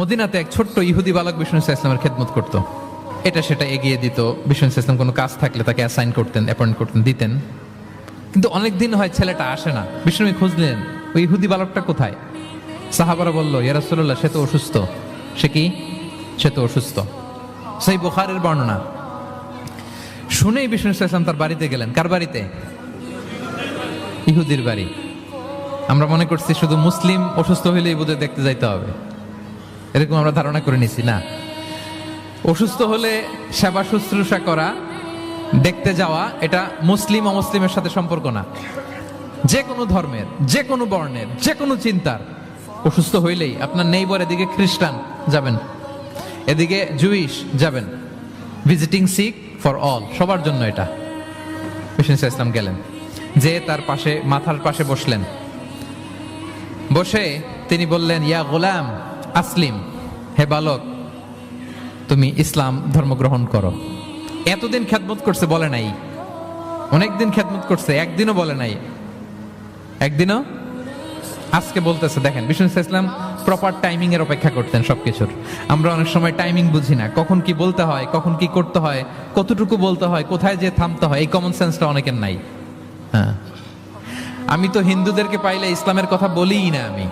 মদিনাতে এক ছোট্ট ইহুদি বালক বিষ্ণু ইসলামের খেদমত করত। এটা সেটা এগিয়ে দিত, বিষ্ণু ইসলাম কোনো কাজ থাকলে তাকে অ্যাসাইন করতেন, অ্যাপয়েন্ট করতেন, দিতেন। কিন্তু অনেক দিন হয় ছেলেটা আসে না। বিষ্ণু খুঁজলেন ওই ইহুদি বালকটা কোথায়। সাহাবারা বলল, ইয়া রাসূলুল্লাহ, সে তো অসুস্থ। সে কি? সে তো অসুস্থ। সেই বুখারীর বর্ণনা শুনেই বিষ্ণু ইসলাম তার বাড়িতে গেলেন। কার বাড়িতে? ইহুদির বাড়ি। আমরা মনে করছি শুধু মুসলিম অসুস্থ হইলেই বোধহয় দেখতে যাইতে হবে, এরকম আমরা ধারণা করে নিছি। না, অসুস্থ হলে সেবা শুশ্রূষা করা, দেখতে যাওয়া, এটা মুসলিম অমুসলিমের সাথে সম্পর্ক না। যে কোনো ধর্মের, যে কোনো বর্ণের, যে কোনো চিন্তার অসুস্থ হইলেই আপনার নেইবার, এদিকে খ্রিস্টান যাবেন, এদিকে জুইশ যাবেন, ভিজিটিং সিক ফর অল, সবার জন্য এটা। বিষ্ণু ইসলাম গেলেন, যে তার পাশে, মাথার পাশে বসলেন। বসে তিনি বললেন, ইয়া গোলাম আসলিম, হে বালক, তুমি ইসলাম ধর্ম গ্রহণ করো। এতদিন খেদমত করছে, বলে নাই। অনেকদিন খেদমত করছে, একদিনও বলে নাই। একদিনও, আজকে বলতেছে। দেখেন, বিষ্ণু ইসলাম প্রপার টাইমিং এর অপেক্ষা করতেন সবকিছুর। আমরা অনেক সময় টাইমিং বুঝি না, কখন কি বলতে হয়, কখন কি করতে হয়, কতটুকু বলতে হয়, কোথায় যে থামতে হয়, এই কমন সেন্সটা অনেকের নাই। হ্যাঁ, আমি তো হিন্দুদেরকে পাইলে ইসলামের কথা বলিই না আমি।